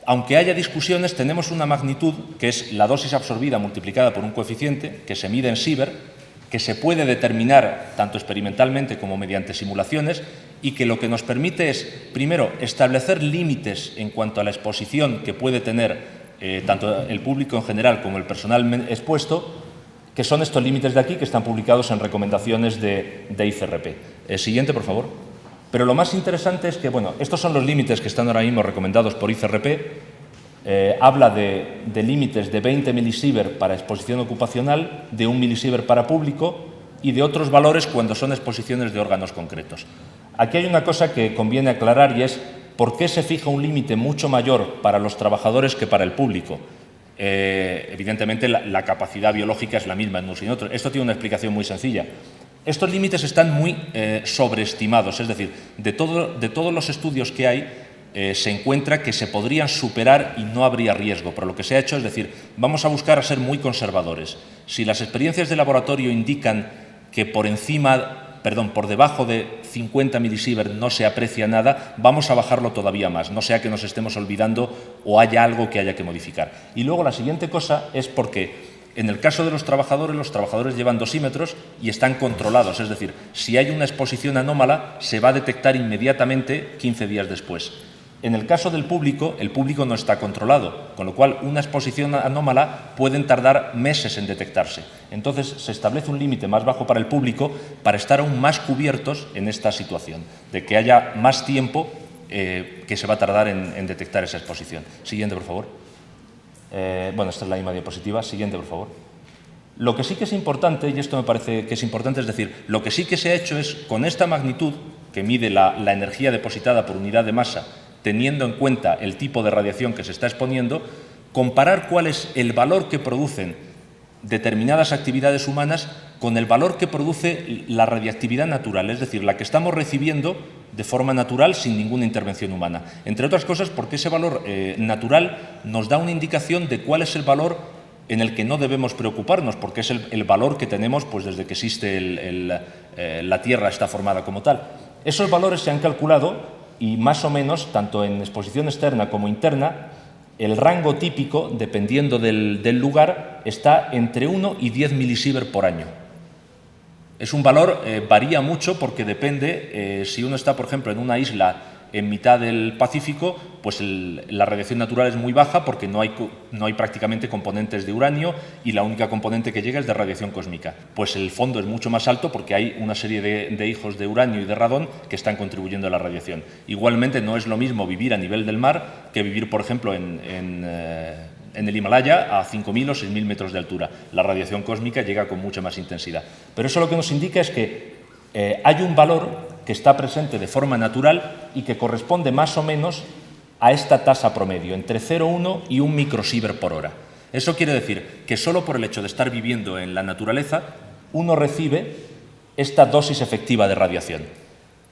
aunque haya discusiones, tenemos una magnitud que es la dosis absorbida multiplicada por un coeficiente que se mide en Siever, que se puede determinar tanto experimentalmente como mediante simulaciones y que lo que nos permite es, primero, establecer límites en cuanto a la exposición que puede tener tanto el público en general como el personal expuesto, que son estos límites de aquí que están publicados en recomendaciones de ICRP. El siguiente, por favor. Pero lo más interesante es que, bueno, estos son los límites que están ahora mismo recomendados por ICRP. Habla de límites de 20 milisievert para exposición ocupacional, de 1 milisievert para público y de otros valores cuando son exposiciones de órganos concretos. Aquí hay una cosa que conviene aclarar y es por qué se fija un límite mucho mayor para los trabajadores que para el público. Evidentemente la capacidad biológica es la misma en unos y en otros. Esto tiene una explicación muy sencilla. Estos límites están muy sobreestimados, es decir, de todos los estudios que hay, se encuentra que se podrían superar y no habría riesgo, pero lo que se ha hecho es decir, vamos a buscar a ser muy conservadores. Si las experiencias de laboratorio indican que por debajo de 50 milisievert no se aprecia nada, vamos a bajarlo todavía más, no sea que nos estemos olvidando o haya algo que haya que modificar. Y luego la siguiente cosa es porque en el caso de los trabajadores llevan dosímetros y están controlados, es decir, si hay una exposición anómala se va a detectar inmediatamente 15 días después. En el caso del público, el público no está controlado, con lo cual una exposición anómala pueden tardar meses en detectarse. Entonces se establece un límite más bajo para el público para estar aún más cubiertos en esta situación, de que haya más tiempo que se va a tardar en detectar esa exposición. Siguiente, por favor. Bueno, esta es la misma diapositiva. Siguiente, por favor. Lo que sí que es importante, y esto me parece que es importante, es decir, lo que sí que se ha hecho es, con esta magnitud, que mide la energía depositada por unidad de masa, teniendo en cuenta el tipo de radiación que se está exponiendo, comparar cuál es el valor que producen determinadas actividades humanas con el valor que produce la radiactividad natural, es decir, la que estamos recibiendo de forma natural sin ninguna intervención humana. Entre otras cosas porque ese valor natural nos da una indicación de cuál es el valor en el que no debemos preocuparnos, porque es el valor que tenemos pues, desde que existe la Tierra está formada como tal. Esos valores se han calculado y más o menos, tanto en exposición externa como interna, el rango típico, dependiendo del lugar, está entre 1 y 10 milisievert por año. Es un valor, varía mucho porque depende, si uno está, por ejemplo, en una isla en mitad del Pacífico, pues la radiación natural es muy baja porque no hay prácticamente componentes de uranio y la única componente que llega es de radiación cósmica. Pues el fondo es mucho más alto porque hay una serie de hijos de uranio y de radón que están contribuyendo a la radiación. Igualmente no es lo mismo vivir a nivel del mar que vivir, por ejemplo, en el Himalaya a 5.000 o 6.000 metros de altura. La radiación cósmica llega con mucha más intensidad. Pero eso lo que nos indica es que hay un valor que está presente de forma natural y que corresponde más o menos a esta tasa promedio, entre 0,1 y 1 microsievert por hora. Eso quiere decir que solo por el hecho de estar viviendo en la naturaleza, uno recibe esta dosis efectiva de radiación.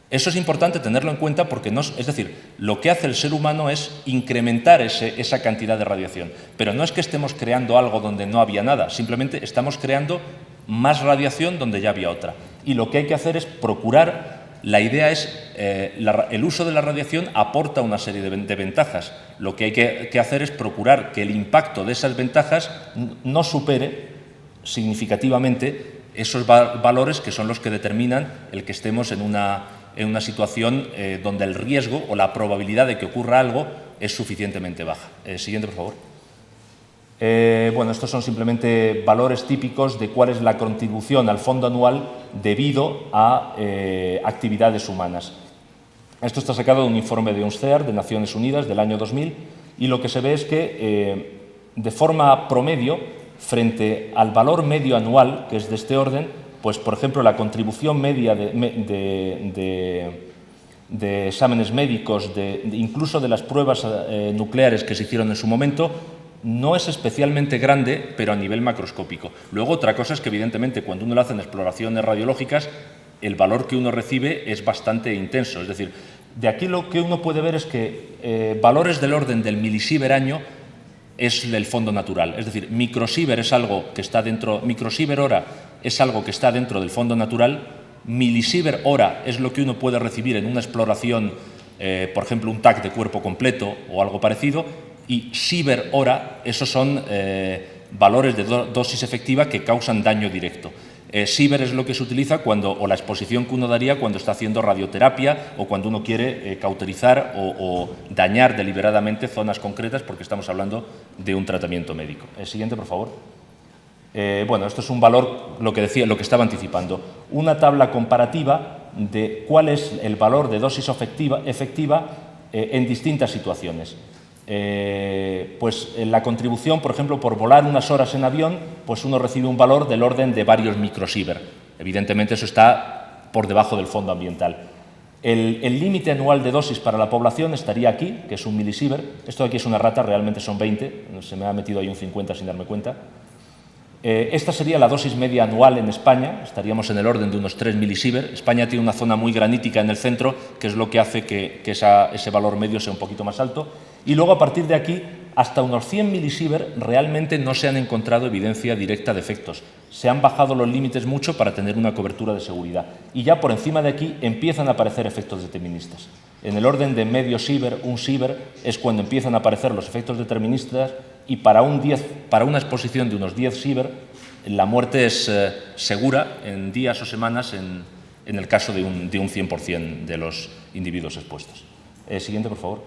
Eso es importante tenerlo en cuenta porque es decir, lo que hace el ser humano es incrementar esa cantidad de radiación. Pero no es que estemos creando algo donde no había nada, simplemente estamos creando más radiación donde ya había otra. Y lo que hay que hacer es procurar. La idea es, el uso de la radiación aporta una serie de ventajas. Lo que hay que hacer es procurar que el impacto de esas ventajas no supere significativamente esos valores que son los que determinan el que estemos en una situación donde el riesgo o la probabilidad de que ocurra algo es suficientemente baja. Siguiente, por favor. Bueno, estos son simplemente valores típicos de cuál es la contribución al fondo anual debido a actividades humanas. Esto está sacado de un informe de UNSCEAR, de Naciones Unidas, del año 2000, y lo que se ve es que, de forma promedio, frente al valor medio anual, que es de este orden, pues, por ejemplo, la contribución media de exámenes médicos, incluso de las pruebas nucleares que se hicieron en su momento, no es especialmente grande, pero a nivel macroscópico. Luego, otra cosa es que, evidentemente, cuando uno lo hace en exploraciones radiológicas, el valor que uno recibe es bastante intenso. Es decir, de aquí lo que uno puede ver es que valores del orden del milisievert año es el fondo natural. Es decir, microsievert es algo que está dentro, microsievert hora es algo que está dentro del fondo natural, milisievert hora es lo que uno puede recibir en una exploración, por ejemplo, un TAC de cuerpo completo o algo parecido, y sievert hora, esos son valores de dosis efectiva que causan daño directo. Sievert es lo que se utiliza o la exposición que uno daría cuando está haciendo radioterapia o cuando uno quiere cauterizar o dañar deliberadamente zonas concretas porque estamos hablando de un tratamiento médico. Siguiente, por favor. Bueno, esto es un valor, lo que estaba anticipando. Una tabla comparativa de cuál es el valor de dosis efectiva en distintas situaciones. Pues la contribución, por ejemplo, por volar unas horas en avión, pues uno recibe un valor del orden de varios microsievert. Evidentemente eso está por debajo del fondo ambiental. El límite anual de dosis para la población estaría aquí, que es 1 milisievert. Esto de aquí es una rata, realmente son 20, se me ha metido ahí un 50 sin darme cuenta. Esta sería la dosis media anual en España, estaríamos en el orden de unos 3 milisievert. España tiene una zona muy granítica en el centro, que es lo que hace que ese valor medio sea un poquito más alto. Y luego, a partir de aquí, hasta unos 100 milisievert, realmente no se han encontrado evidencia directa de efectos. Se han bajado los límites mucho para tener una cobertura de seguridad. Y ya por encima de aquí empiezan a aparecer efectos deterministas. En el orden de medio sievert, 1 sievert, es cuando empiezan a aparecer los efectos deterministas, y para una exposición de unos 10 sievert, la muerte es segura en días o semanas en el caso de un 100% de los individuos expuestos. Siguiente, por favor.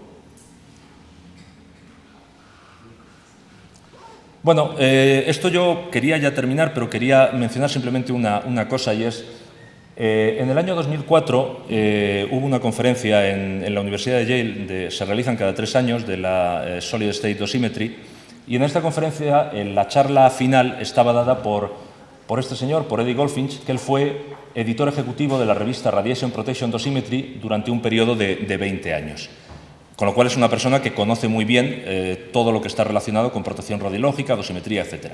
Bueno, esto yo quería ya terminar, pero quería mencionar simplemente una cosa, y es, en el año 2004 hubo una conferencia en la Universidad de Yale, se realizan cada 3 años, de la Solid State Dosimetry, y en esta conferencia la charla final estaba dada por este señor, por Eddie Goldfinch, que él fue editor ejecutivo de la revista Radiation Protection Dosimetry durante un periodo de 20 años. Con lo cual es una persona que conoce muy bien todo lo que está relacionado con protección radiológica, dosimetría, etc.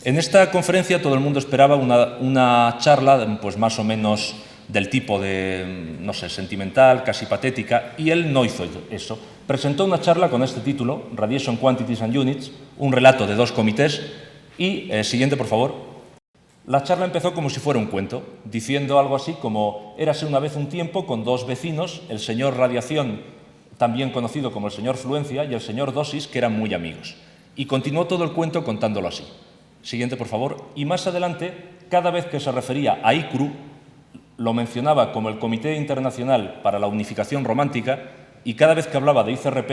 En esta conferencia todo el mundo esperaba una charla pues más o menos del tipo de, no sé, sentimental, casi patética, y él no hizo eso. Presentó una charla con este título, Radiation Quantities and Units, un relato de 2 comités, y, siguiente, por favor. La charla empezó como si fuera un cuento, diciendo algo así como: érase una vez un tiempo con 2 vecinos, el señor Radiación, también conocido como el señor Fluencia, y el señor Dosis, que eran muy amigos. Y continuó todo el cuento contándolo así. Siguiente, por favor. Y más adelante, cada vez que se refería a ICRU, lo mencionaba como el Comité Internacional para la Unificación Romántica, y cada vez que hablaba de ICRP,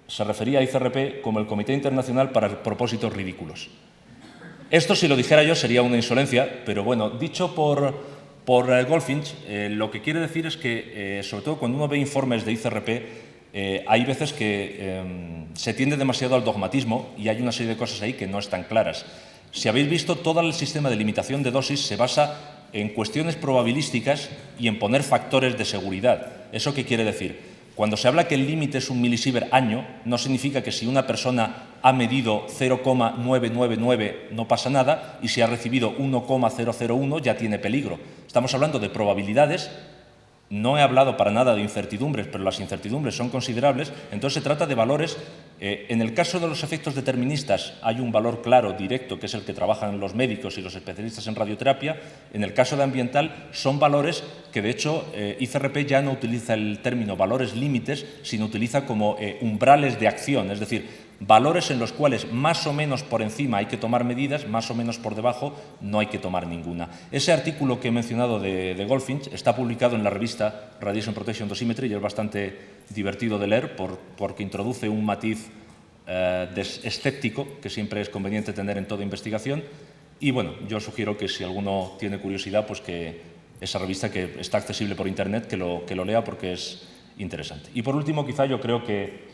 se refería a ICRP como el Comité Internacional para Propósitos Ridículos. Esto, si lo dijera yo, sería una insolencia, pero bueno, dicho por Goldfinch, lo que quiere decir es que, sobre todo cuando uno ve informes de ICRP, hay veces que se tiende demasiado al dogmatismo y hay una serie de cosas ahí que no están claras. Si habéis visto, todo el sistema de limitación de dosis se basa en cuestiones probabilísticas y en poner factores de seguridad. ¿Eso qué quiere decir? Cuando se habla que el límite es un milisievert año, no significa que si una persona ha medido 0,999 no pasa nada y si ha recibido 1,001 ya tiene peligro. Estamos hablando de probabilidades. No he hablado para nada de incertidumbres, pero las incertidumbres son considerables, entonces se trata de valores. En el caso de los efectos deterministas hay un valor claro, directo, que es el que trabajan los médicos y los especialistas en radioterapia. En el caso de ambiental son valores que, de hecho, ICRP ya no utiliza el término valores límites, sino utiliza como umbrales de acción, es decir, valores en los cuales más o menos por encima hay que tomar medidas, más o menos por debajo no hay que tomar ninguna. Ese artículo que he mencionado de Goldfinch está publicado en la revista Radiation Protection Dosimetry y es bastante divertido de leer porque introduce un matiz escéptico que siempre es conveniente tener en toda investigación. Y bueno, yo sugiero que si alguno tiene curiosidad, pues que esa revista, que está accesible por internet, que lo lea porque es interesante. Y por último, quizá yo creo que,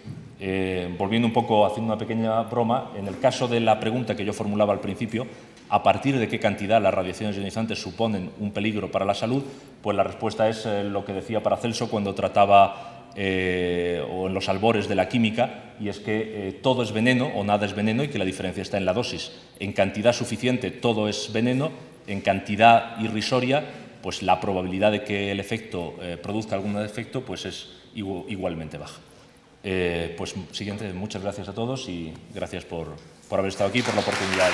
volviendo un poco, haciendo una pequeña broma, en el caso de la pregunta que yo formulaba al principio, a partir de qué cantidad las radiaciones ionizantes suponen un peligro para la salud, pues la respuesta es lo que decía Paracelso cuando trataba, o en los albores de la química, y es que todo es veneno o nada es veneno y que la diferencia está en la dosis. En cantidad suficiente todo es veneno, en cantidad irrisoria pues la probabilidad de que el efecto produzca algún efecto pues es igualmente baja. Pues siguiente, muchas gracias a todos y gracias por haber estado aquí, por la oportunidad de...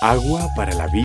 Agua para la vida.